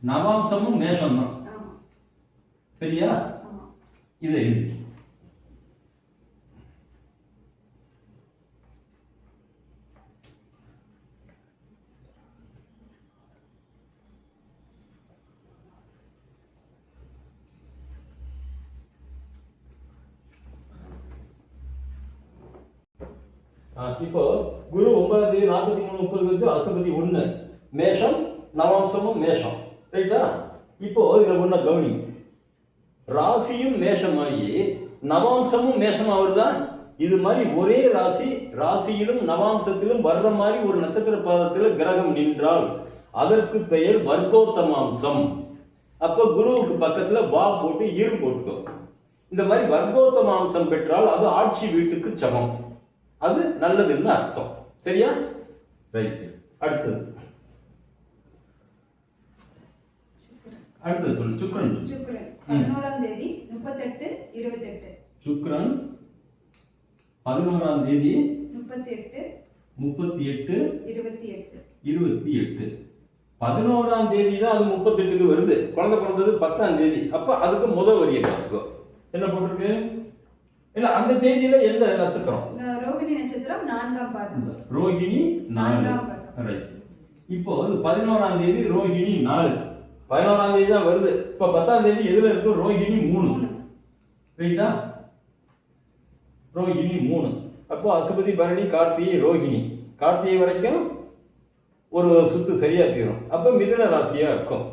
நவாம்சமும் மேஷம் தான். ஆமா சரியா? ஆமா இதை எழுதி. இப்போ குரு 9ஆம் தேதி 43 30 வச்சு அசுபதி 1 மேஷம், நவாம்சமும் மேஷம். ரைட்டா? இப்போ இதுல ஒண்ணு கவனி. ராசியும் மேஷமாகி நவாம்சமும் மேஷமா வருதா? இது மாதிரி ஒரே ராசியிலும் நவாம்சத்திலும் வர்ற மாதிரி ஒரு நட்சத்திர பாதத்தில் கிரகம் நின்றால் அதற்கு பெயர் வர்க்கோத்தமாம்சம். அப்ப குருவுக்கு பக்கத்துல வா போட்டு இரு போட்டுக்கோ. இந்த மாதிரி வர்க்கோத்தமாம்சம் பெற்றால் அது ஆட்சி வீட்டுக்கு சமம். அது நல்லதுன்னு அர்த்தம். சரியா? ரைட். அடுத்தது சொல்லு. சுக்கிரன் 11ஆம் தேதி 38 28 சுக்கிரன் 11ஆம் தேதி 38 38 28 28 11ஆம் தேதி தான் அது 38க்கு வருது. குழந்தை பிறந்தது 10ஆம் தேதி. அப்ப அதுக்கு முதல் வரியை பார்த்துக்கோ. என்ன போட்டிருக்கு? இல்ல அந்த தேதியில எந்த நட்சத்திரம்? ரோகிணி நட்சத்திரம் 4ஆம் பாதம். ரோகிணி 4. ரைட். இப்போ 11ஆம் தேதி ரோகிணி 4. 11ஆம் தேதி தான் வருது. இப்ப 10ஆம் தேதி எதுல இருக்கு? ரோகிணி 3. ரைட்டா? ரோகிணி 3. அப்போ அசுபதி பரணி கார்த்திகை ரோகிணி. கார்த்திகை வரைக்கும் ஒரு சுத்து சரியா போயிடும். அப்ப மிதுன ராசியா இருக்கும்.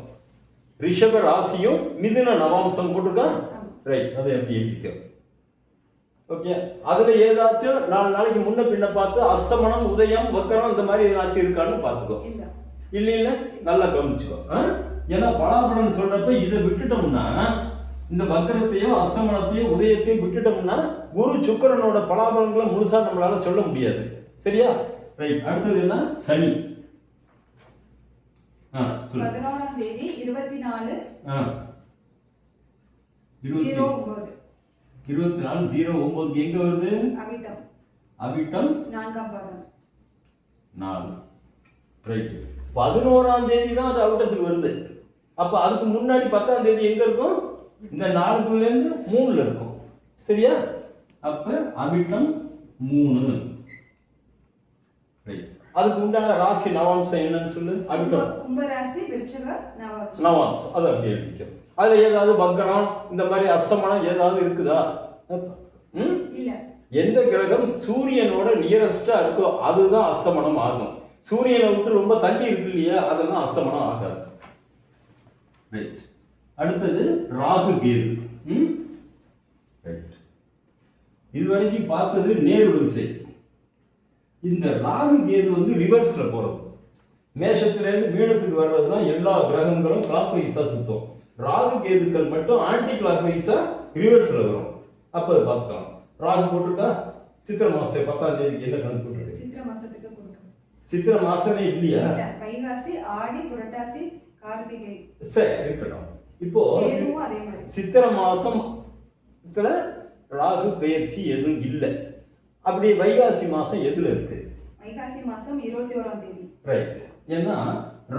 ரிஷப ராசியும் மிதுன நவாம்சம் போட்டுருக்கா? ரைட். அதை எப்படி எழுதிக்க? ஓகே. அதுல ஏதாச்சும் 4 நாளைக்கு முன்ன பின்ன பார்த்து அஸ்தமனம், உதயம், வக்கரம் இந்த மாதிரி ஏதாச்சும் இருக்கான்னு பார்த்துக்கோ. இல்ல நல்லா கவனிச்சுக்கோ. ஏன்னா பலாபலன் சொல்றப்ப இதை விட்டுட்டோம்னா, இந்த வக்கரத்தையும் அஸ்தமனத்தையும் உதயத்தையும் விட்டுட்டோம்னா குரு சுக்கிரனோட பலாபலன்களை முழுசா நம்மளால சொல்ல முடியாது. சரியா? ரைட். அடுத்தது என்ன? சனி 11ஆம் தேதி 24 09 24 எங்க வருது? அவிட்டம். அவிட்டம் 4ஆம் பாதம். 4. ரைட். 11ஆம் தேதி தான் அது அவிட்டத்துக்கு வருது. அப்ப அதுக்கு முன்னாடி 10ஆம் தேதி எங்க இருக்கும்? இந்த 4ல இருந்து 3ல இருக்கும். சரியா? அப்ப அவிட்டம் 3. ரைட். அதுக்கு உண்டான ராசி நவாம்சம் என்னன்னு சொல்லு. அவிட்டம் கும்ப ராசி, விருச்சிக, நவாம்சம். அதை அப்படி எழுதிக்க. அதுல ஏதாவது வக்கரம் இந்த மாதிரி அஸ்தமனம் ஏதாவது இருக்குதா? இல்ல. எந்த கிரகம் சூரியனோட நியரஸ்டா இருக்கோ அதுதான் அஸ்தமனம் ஆகும். சூரியனை விட்டு ரொம்ப தள்ளி இருக்கு இல்லையா, அதெல்லாம் அஸ்தமனம் ஆகாது. ரைட். அடுத்தது ராகு கேது. ரைட். இதுவரைக்கும் பார்த்தது நேர் வரிசை. இந்த ராகு கேது வந்து ரிவர்ஸ்ல போறது. மேஷத்துல இருந்து மீனத்துக்கு வர்றது தான் எல்லா கிரகங்களும் கிளாக் வைஸா சுத்தம். ராகு கேதுக்கள் மட்டும் ஆன்டி கிளாக் வைஸா ரிவர்ஸ்ல வரும். அப்ப அதை பார்த்துக்கலாம். ராகு போட்டிருக்கா? சித்திரை மாசம் 10ஆம் தேதிக்கு என்ன கணக்கு போட்டிருக்கு? சித்திரை மாசத்துக்கு கொடுக்கும். சித்திரை மாசமே இல்லையா? வைகாசி, ஆடி, புரட்டாசி, கார்த்திகை. சரி இருக்கட்டும். இப்போ அதே மாதிரி சித்திரை மாசத்துல ராகு பெயர்ச்சி எதுவும் இல்லை. அப்படி வைகாசி மாசம் எதுல இருக்கு? வைகாசி மாசம் 21ஆம் தேதி. ரைட். ஏன்னா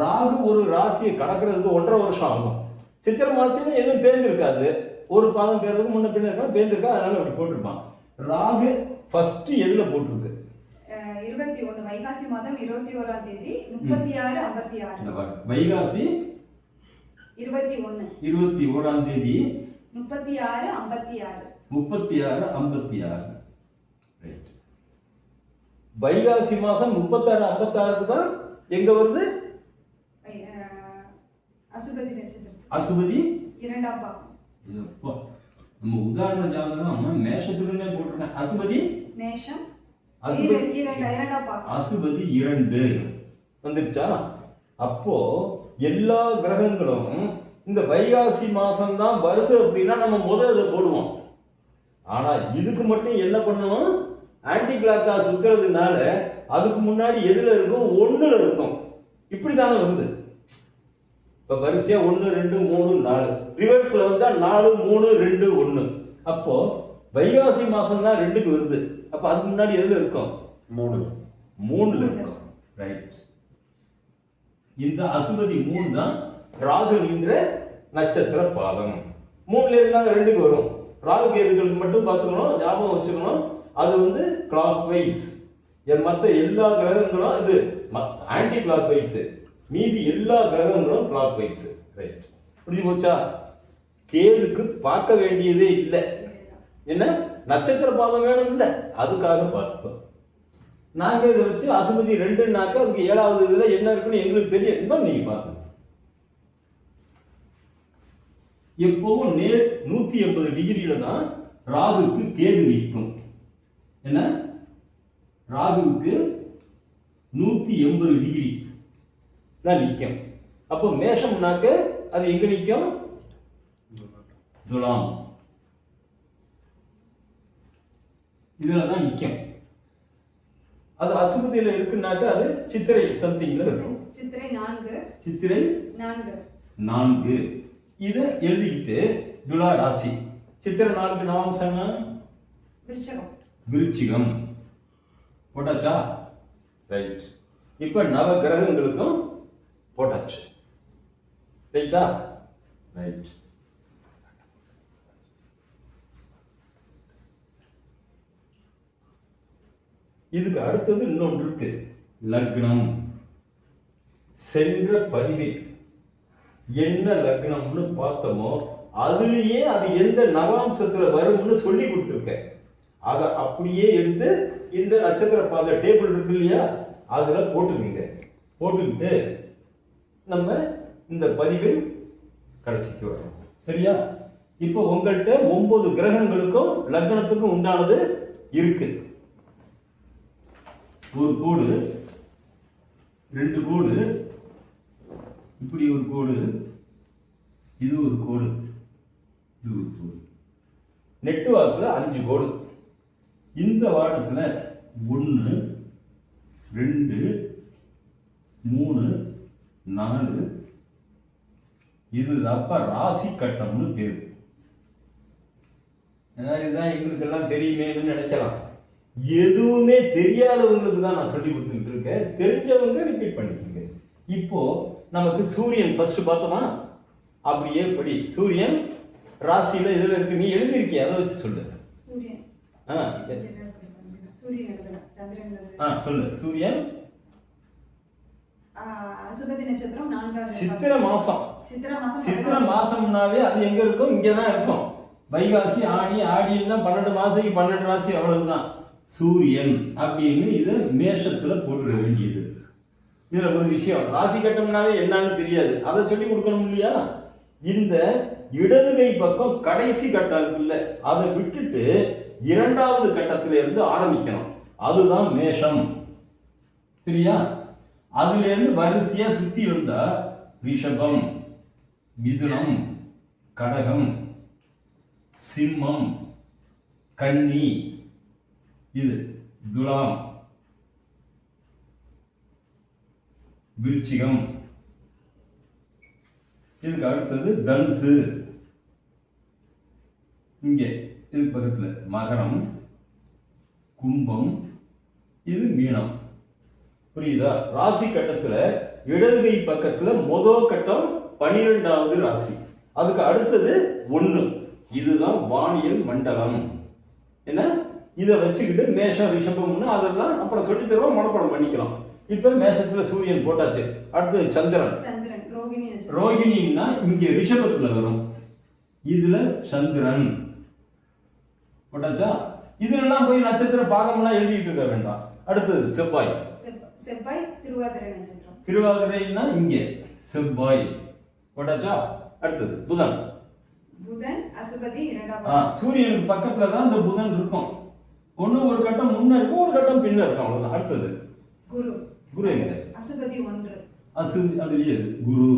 ராகு ஒரு ராசியை கடக்கிறதுக்கு 1.5 வருஷம் ஆகும். சித்திரை மாசமே எதுவும் பேர்ந்திருக்காது. ஒரு பாதம் பேருக்கு முன்ன பின்ன இருக்கா பேர்ந்திருக்கா, அதனால அப்படி போட்டிருப்பான். ராகு ஃபர்ஸ்ட் எதுல போட்டிருக்கு? 21 வைகாசி மாதம் 21ஆம் தேதி 36 56. வைகாசி 21 21ஆம் தேதி 36 56. 36 56. ரைட். வைகாசி மாசம் 36 56 தான் எங்க வருது? அசுபதி நட்சத்திரம். அசுபதி 2ஆம் பாகம். எப்பா, நம்ம உதாரண ஜாதகம் மேஷத்துக்குன்னே போட்டிருக்கேன். அசுபதி மேஷம் அசுபதி இரண்டாம் பாகம். அசுபதி 2 வந்துருச்சா? அப்போ எல்லா கிரகங்களும் இந்த வைகாசி மாசம் தான் வருது அப்படின்னா நம்ம முதல் இதை போடுவோம். ஆனா இதுக்கு மட்டும் என்ன பண்ணுவோம்? ஆன்டி கிளாக்கா சுத்துறதுனால அதுக்கு முன்னாடி எதுல இருக்கும்? 1ல இருக்கும். இப்படித்தானே வருது. இப்ப வரிசையா 1 2 3 4 ரிவர்ஸ்ல வந்தா 4 3 2 1. அப்போ வைகாசி மாசம் தான் 2க்கு வருது. அப்ப அதுக்கு முன்னாடி எதுல இருக்கும்? 3ல இருக்கும். ரைட். இந்த அசுபதி 3 தான் ராகு என்ற நட்சத்திர பாதம். 3ல இருந்தாங்க 2க்கு வரும். ராகு கேதுகளுக்கு மட்டும் பார்த்துக்கணும், ஞாபகம் வச்சுக்கணும். அது வந்து கிளாக் வைஸ். மற்ற எல்லா கிரகங்களும் இது ஆன்டி கிளாக் வைஸ். மீதி எல்லா கிரகங்களும் கிளாக் வைஸ். ரைட், புரிஞ்சு போச்சா? கேதுக்கு பார்க்க வேண்டியதே இல்லை. என்ன நட்சத்திர பாதம் வேணும் இல்லை, அதுக்காக பார்த்துக்கோம். நாங்கள் இதை வச்சு அசுபதி 2னாக்க அதுக்கு 7வது இதில் என்ன இருக்குன்னு எங்களுக்கு தெரியும். இன்னும் நீங்கள் பார்த்துக்கணும். எப்பவும் நேர் 180 டிகிரியில தான் ராகுவுக்கு கேது நிற்கும். என்ன ராகுவுக்கு 180 டிகிரி தான் நிற்கும். அப்போ மேஷம்னாக்க அது எங்க நிற்கும்? துலாம். இதுல தான் நிற்கும். அது அசுபதியில இருக்குன்னாக்க அது சித்திரை சம்திங்ல இருக்கும். சித்திரை 4. சித்திரை 4. இதை எழுதிக்கிட்டு துலா ராசி. சித்திரை 4க்கு நவாம்சம் விருச்சிகம் போட்டாச்சா? ரைட். இப்ப நவ கிரகங்களுக்கும் போட்டாச்சு. ரைட்டா? ரைட். இதுக்கு அடுத்தது இன்னொன்று இருக்கு, லக்னம். சென்ற பதிவில் என்ன லக்னம்னு பார்த்தோமோ அதுலயே அது எந்த நவாம்சத்துல வரும்னு சொல்லி கொடுத்துருக்கேன். அதை அப்படியே எடுத்து இந்த நட்சத்திர பாத டேபிள் இருக்கு இல்லையா, அதுல போட்டுக்கீங்க. போட்டுக்கிட்டு நம்ம இந்த பதிவில் கடைசிக்கு வரோம். சரியா? இப்போ உங்கள்கிட்ட 9 கிரகங்களுக்கும் லக்னத்துக்கும் உண்டானது இருக்கு. ஒரு கோடு, 2 கோடு, இப்படி ஒரு கோடு, இது ஒரு கோடு, இது ஒரு கோடு. நெட்வொர்க்ல 5 கோடு. இந்த வாரத்துல 1 2 3 4 இது அப்ப ராசி கட்டம்னு பேரு. இதுதான் எங்களுக்கு எல்லாம் தெரியுமேன்னு நினைக்கலாம். எதுவுமே தெரியாதவங்களுக்கு தான் நான் சொல்லி கொடுத்துட்டு இருக்கேன். தெரிஞ்சவங்க ரிப்பீட் பண்ணிக்கோங்க. இப்போ நமக்கு சூரியன் ஃபர்ஸ்ட் பார்த்தோமா? அப்படியே படி. சூரியன் ராசியில இதுல இருக்கு. நீ எழுதிருக்கிய, அதை வச்சு சொல்லு. சூரியன் சொல்லு. சூரியன் அசுபதி நட்சத்திரம் 4வது சித்திரை மாசம். சித்திரை மாசம்னாவே அது எங்க இருக்கும்? இங்கதான் இருக்கும். வைகாசி ஆடி, ஆடின்னா 12 மாசம் 12 ராசி, அவ்வளவுதான். சூரியன் அப்படின்னு இதை மேஷத்துல போட்டுட வேண்டியது. இதுல ஒரு விஷயம், ராசி கட்டம்னாவே என்னன்னு தெரியாது, அதை சொல்லி கொடுக்கணும் இல்லையா? இந்த இடது கை பக்கம் கடைசி கட்டம் இருக்குல்ல, அதை விட்டுட்டு 2வது கட்டத்தில இருந்து ஆரம்பிக்கணும். அதுதான் மேஷம். சரியா? அதுல இருந்து வரிசையா சுத்தி வந்தா ரிஷபம், மிதுனம், கடகம், சிம்மம், கன்னி, இது துலாம், விருச்சிகம், இதுக்கு அடுத்தது தனுசு, இங்க இது பக்கத்துல மகரம், கும்பம், இது மீனம். புரியுதா? ராசி கட்டத்துல இடது கை பக்கத்துல முதல் கட்டம் 12வது ராசி, அதுக்கு அடுத்தது 1. இதுதான் வானியல் மண்டலம். என்ன? இதை வச்சுக்கிட்டு மேஷம் ரிஷபம்னு அதெல்லாம் அப்புறம் சொல்லி தருவோம், மனப்பாடம் பண்ணிக்கலாம். இப்ப மேஷத்துல சூரியன் போட்டாச்சு. அடுத்தது சந்திரன். ரோகிணின்னா இங்க ரிஷபத்துல வரும். இதுல சந்திரன் போட்டாச்சா? இதுலாம் போய் நட்சத்திர பாதம்லாம் எழுதிட்டு இருக்க வேண்டாம். அடுத்தது செவ்வாய். திருவாதிரை நட்சத்திரம். திருவாதிரைன்னா இங்க செவ்வாய் போட்டாச்சா? அடுத்தது புதன். புதன் அசுபதி இரண்டாம் பாவம். சூரியனுக்கு பக்கத்துல தான் இந்த புதன் இருக்கும். ஒண்ணு ஒரு கட்டம் முன்ன இருக்கும், ஒரு கட்டம் பின்ன இருக்கும், அவ்வளவுதான். அடுத்தது குரு. குரு எங்க? அசுபதி 1. அதுலயே குரு.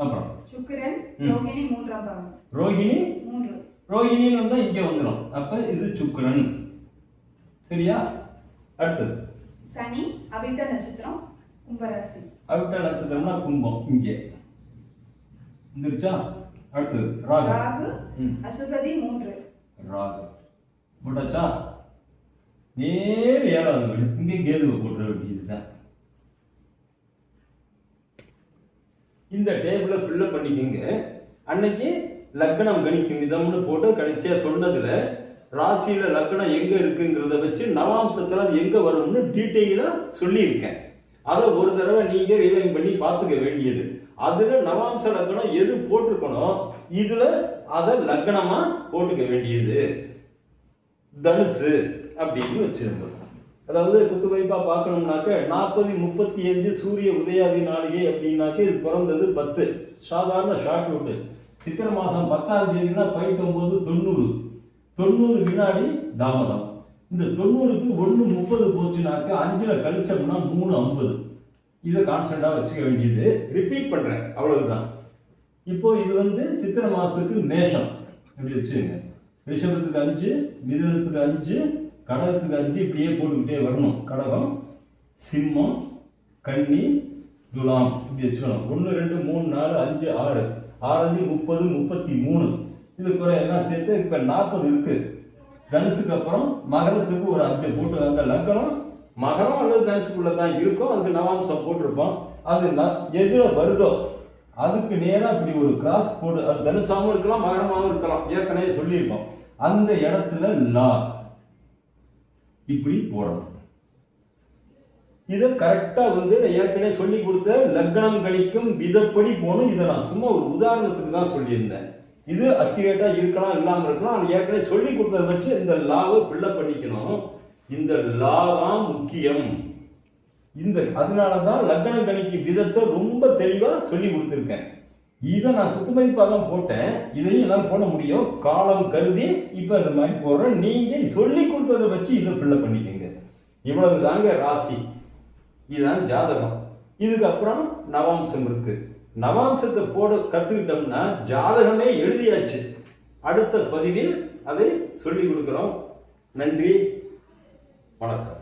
அப்புறம் சுக்கிரன் ரோகிணி 3ஆம் பாவம். ரோகிணி 3. ரோகிணின்னு வந்தா இங்க வந்துடும். அப்ப இது சுக்கிரன். சரியா? அடுத்தது சனி அவிட்ட நட்சத்திரம் கும்பராசி. அவிட்ட நட்சத்திரம்னா கும்பம் இங்கே வந்துருச்சா? அடுத்தது ராகு. ராகு அசுபதி 3. ராகு போட்டாச்சா? நேர் 7வது வீடு. இங்கே கேதுவை போட்டுற வேண்டியதுதான். இந்த டேபிளை ஃபில்லப் பண்ணிக்கோங்க. அன்னைக்கு லக்னம் கணிக்கும் விதம்னு போட்டு கடைசியா சொன்னதுல ராசியில லக்னம் எங்க இருக்குங்கிறத வச்சு நவாம்சத்துல அது எங்க வரும்னு டீட்டெயிலா சொல்லியிருக்கேன். அதை ஒரு தடவை நீங்க ரிவைன் பண்ணி பார்த்துக்க வேண்டியது. அதுல நவாம்ச லக்னம் எது போட்டிருக்கணும், இதுல அதை லக்னமா போட்டுக்க வேண்டியது தனுசு அப்படின்னு வச்சிருந்தோம். அதாவது குத்து வைப்பா பார்க்கணும்னாக்க 40-35 சூரிய உதயாதி நாளிகை அப்படின்னாக்க இது பிறந்தது 10. சாதாரண ஷார்ட் அவுட்டு. சித்திரை மாதம் 10ஆம் தேதினா 90 வினாடி தாமதம். இந்த 90க்கு 1:30 போச்சுனாக்க 5ல் கழிச்சோம்னா 3:50. இதை கான்ஸ்டன்டாக வச்சுக்க வேண்டியது. ரிப்பீட் பண்ணுறேன், அவ்வளவுதான். இப்போ இது சித்திரை மாதத்துக்கு மேஷம் அப்படி வச்சுங்க. ரிஷபத்துக்கு 5, மிதுனத்துக்கு 5, கடகத்துக்கு 5, இப்படியே போட்டுக்கிட்டே வரணும். கடகம், சிம்மம், கன்னி, துலாம் இப்படி வச்சுக்கணும். 1 2 3 4 5 6 6 30 33. இது குறை எல்லாம் சேர்த்து இப்போ 40 இருக்கு. தனுசுக்கு அப்புறம் மகரத்துக்கு ஒரு 5 போட்டு அந்த லக்னம் மகரம் அல்லது தனுசுக்குள்ள தான் இருக்கும். அதுக்கு நவாம்சம் போட்டிருப்போம். அது எதுல வருதோ அதுக்கு நேராக இப்படி ஒரு கிராஸ் போட்டு, அது தனுசாகவும் இருக்கலாம் மகரமாகவும் இருக்கலாம், ஏற்கனவே சொல்லியிருக்கோம். அந்த இடத்துல லா இப்படி போடணும். இதை கரெக்டாக ஏற்கனவே சொல்லி கொடுத்த லக்னம் கணிக்கும் விதப்படி போகணும். இதை நான் சும்மா ஒரு உதாரணத்துக்கு தான் சொல்லியிருந்தேன். இது அக்யூரேட்டாக இருக்கலாம் இல்லாமல் இருக்கலாம். அது ஏற்கனவே சொல்லி கொடுத்ததை வச்சு இந்த லாவை ஃபில்லப் பண்ணிக்கணும். இந்த லா தான் முக்கியம். அதனால தான் லக்னம் கணிக்கும் விதத்தை ரொம்ப தெளிவாக சொல்லி கொடுத்துருக்கேன். இதை நான் குத்துமதிப்பாக தான் போட்டேன். இதையும் என்னால் போட முடியும், காலம் கருதி இப்போ இந்த மாதிரி போடுறேன். நீங்கள் சொல்லி கொடுத்ததை வச்சு இதை ஃபில்லப் பண்ணிக்கோங்க. இவ்வளவு தாங்க ராசி. இதுதான் ஜாதகம். இதுக்கப்புறம் நவாம்சம் இருக்கு. நவாம்சத்தை போட கற்றுக்கிட்டோம்னா ஜாதகமே எழுதியாச்சு. அடுத்த பதிவில் அதை சொல்லி கொடுக்குறோம். நன்றி, வணக்கம்.